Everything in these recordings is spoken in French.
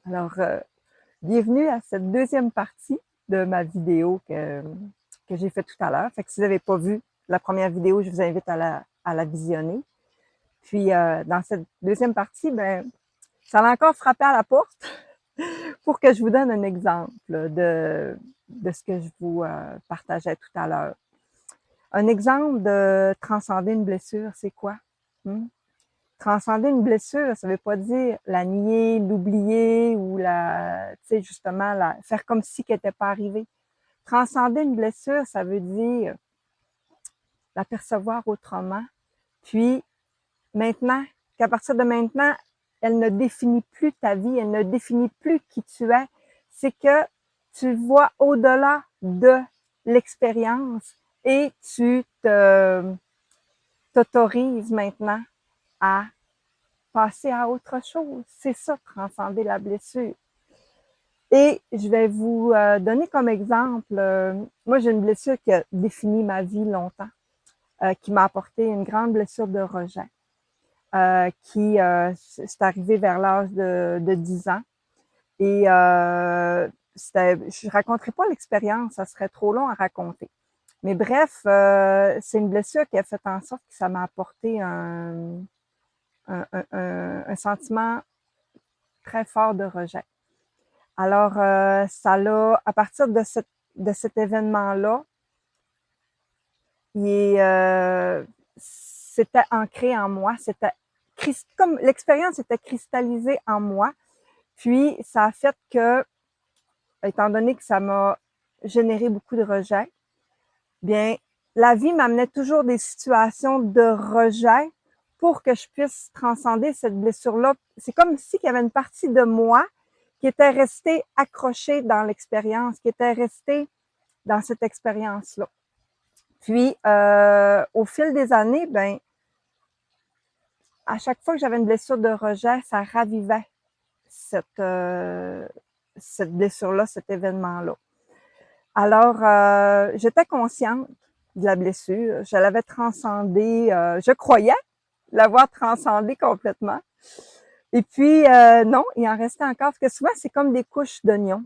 Alors, bienvenue à cette deuxième partie de ma vidéo que j'ai faite tout à l'heure. Fait que si vous n'avez pas vu la première vidéo, je vous invite à la visionner. Puis, dans cette deuxième partie, ben, ça a encore frappé à la porte pour que je vous donne un exemple de ce que je vous partageais tout à l'heure. Un exemple de transcender une blessure, c'est quoi? Hmm? Transcender une blessure, ça veut pas dire la nier, l'oublier ou tu sais, justement, faire comme si qu'elle n'était pas arrivée. Transcender une blessure, ça veut dire la percevoir autrement. Puis, maintenant, qu'à partir de maintenant, elle ne définit plus ta vie, elle ne définit plus qui tu es. C'est que tu vois au-delà de l'expérience et t'autorises maintenant à passer à autre chose. C'est ça, transcender la blessure. Et je vais vous donner comme exemple, moi j'ai une blessure qui a défini ma vie longtemps, qui m'a apporté une grande blessure de rejet, c'est arrivé vers l'âge de 10 ans. Et je raconterai pas l'expérience, ça serait trop long à raconter. Mais bref, c'est une blessure qui a fait en sorte que ça m'a apporté un sentiment très fort de rejet. Alors, à partir de cet événement-là, c'était ancré en moi, comme l'expérience était cristallisée en moi, puis ça a fait que, étant donné que ça m'a généré beaucoup de rejet, bien, la vie m'amenait toujours des situations de rejet pour que je puisse transcender cette blessure-là. C'est comme si il y avait une partie de moi qui était restée accrochée dans l'expérience, qui était restée dans cette expérience-là. Puis, au fil des années, ben, à chaque fois que j'avais une blessure de rejet, ça ravivait cette blessure-là, cet événement-là. Alors, j'étais consciente de la blessure. Je l'avais transcendée. Je croyais l'avoir transcendée complètement. Et puis, non, il en restait encore. Parce que souvent, c'est comme des couches d'oignons.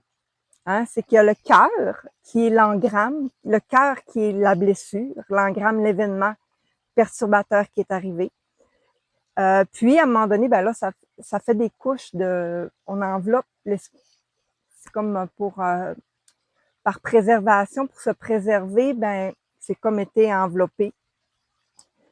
Hein? C'est qu'il y a le cœur qui est l'engramme, le cœur qui est la blessure, l'engramme, l'événement perturbateur qui est arrivé. Puis, à un moment donné, ben là, ça fait des couches on enveloppe, c'est comme par préservation, pour se préserver, ben, c'est comme été enveloppé.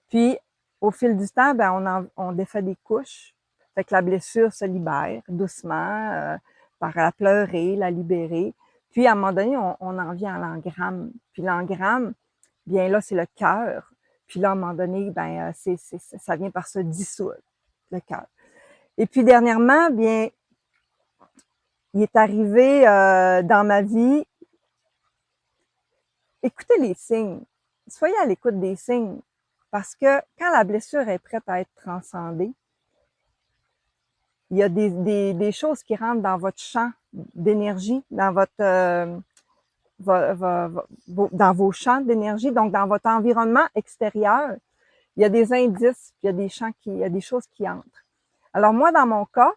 Puis, au fil du temps, ben, on défait des couches. Fait que la blessure se libère doucement, par la pleurer, la libérer. Puis, à un moment donné, on en vient à l'engramme. Puis l'engramme, bien là, c'est le cœur. Puis là, à un moment donné, ben, ça vient par se dissoudre, le cœur. Et puis, dernièrement, bien, il est arrivé dans ma vie, écoutez les signes. Soyez à l'écoute des signes. Parce que quand la blessure est prête à être transcendée, il y a des choses qui rentrent dans votre champ d'énergie, dans dans vos champs d'énergie, donc dans votre environnement extérieur. Il y a des indices, il y a il y a des choses qui entrent. Alors moi, dans mon cas,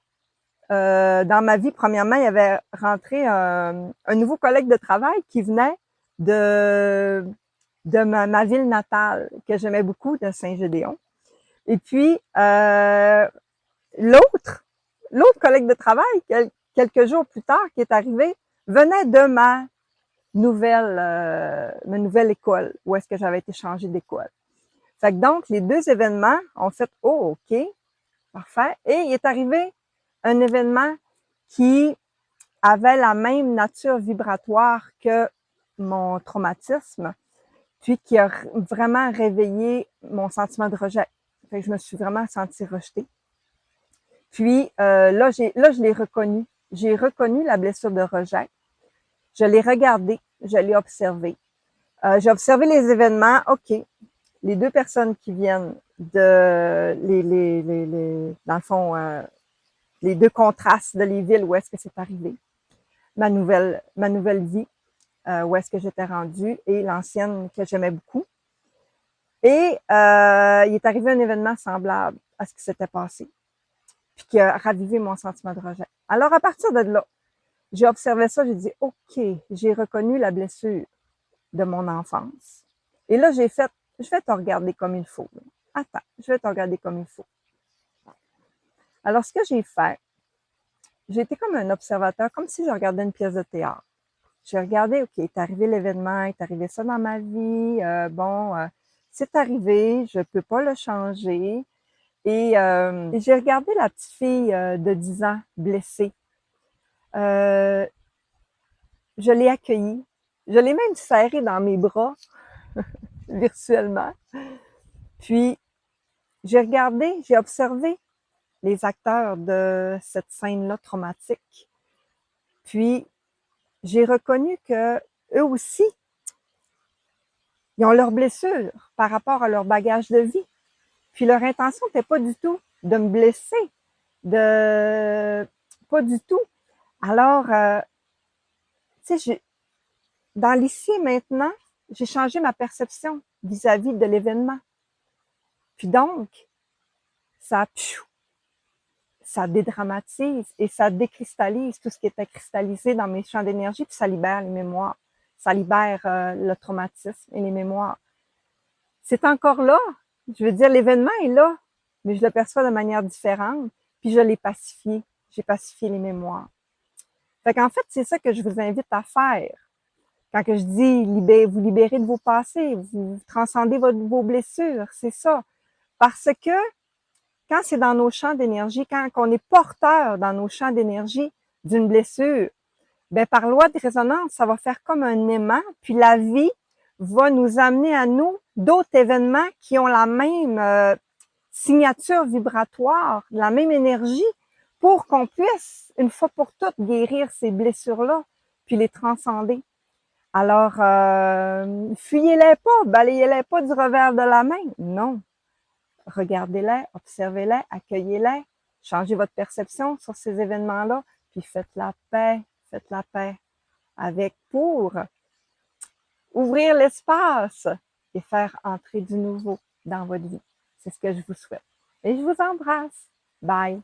dans ma vie, premièrement, il y avait rentré un nouveau collègue de travail qui venait de ma ville natale, que j'aimais beaucoup, de Saint-Gédéon. Et puis, l'autre collègue de travail, quelques jours plus tard, qui est arrivé, venait de ma nouvelle école, où est-ce que j'avais été changée d'école. Fait que donc, les deux événements ont fait, oh, OK, parfait. Et il est arrivé un événement qui avait la même nature vibratoire que mon traumatisme, puis qui a vraiment réveillé mon sentiment de rejet. Fait que je me suis vraiment sentie rejetée. Puis là, je l'ai reconnu. J'ai reconnu la blessure de rejet. Je l'ai regardée, je l'ai observée. J'ai observé les événements. OK, les deux personnes qui viennent dans le fond, les deux contrastes de les villes où est-ce que c'est arrivé. Ma nouvelle vie, où est-ce que j'étais rendue, et l'ancienne que j'aimais beaucoup. Et il est arrivé un événement semblable à ce qui s'était passé, puis qui a ravivé mon sentiment de rejet. Alors, à partir de là, j'ai observé ça, j'ai dit, OK, j'ai reconnu la blessure de mon enfance. Et là, j'ai fait, je vais te regarder comme il faut. Attends, je vais te regarder comme il faut. Alors, ce que j'ai fait, j'ai été comme un observateur, comme si je regardais une pièce de théâtre. J'ai regardé, OK, est arrivé l'événement, est arrivé ça dans ma vie, c'est arrivé, je peux pas le changer. Et j'ai regardé la petite fille de 10 ans blessée. Euh, je l'ai accueillie. Je l'ai même serrée dans mes bras virtuellement. Puis, j'ai regardé, j'ai observé les acteurs de cette scène-là traumatique. Puis, j'ai reconnu que eux aussi, ils ont leurs blessures par rapport à leur bagage de vie. Puis leur intention n'était pas du tout de me blesser, pas du tout. Alors, tu sais, dans l'ici et maintenant, j'ai changé ma perception vis-à-vis de l'événement. Puis donc, ça, ça dédramatise et ça décristallise tout ce qui était cristallisé dans mes champs d'énergie, puis ça libère les mémoires. Ça libère le traumatisme et les mémoires. C'est encore là. Je veux dire, l'événement est là, mais je le perçois de manière différente, puis je l'ai pacifié. J'ai pacifié les mémoires. Fait qu'en fait, c'est ça que je vous invite à faire. Quand que je dis vous libérez de vos passés, vous transcendez vos blessures, c'est ça. Parce que quand c'est dans nos champs d'énergie, quand on est porteur dans nos champs d'énergie d'une blessure, ben par loi de résonance, ça va faire comme un aimant, puis la vie va nous amener à nous d'autres événements qui ont la même signature vibratoire, la même énergie, pour qu'on puisse, une fois pour toutes, guérir ces blessures-là, puis les transcender. Alors, fuyez-les pas, balayez-les pas du revers de la main. Non. Regardez-les, observez-les, accueillez-les, changez votre perception sur ces événements-là, puis faites la paix avec pour ouvrir l'espace et faire entrer du nouveau dans votre vie. C'est ce que je vous souhaite. Et je vous embrasse. Bye.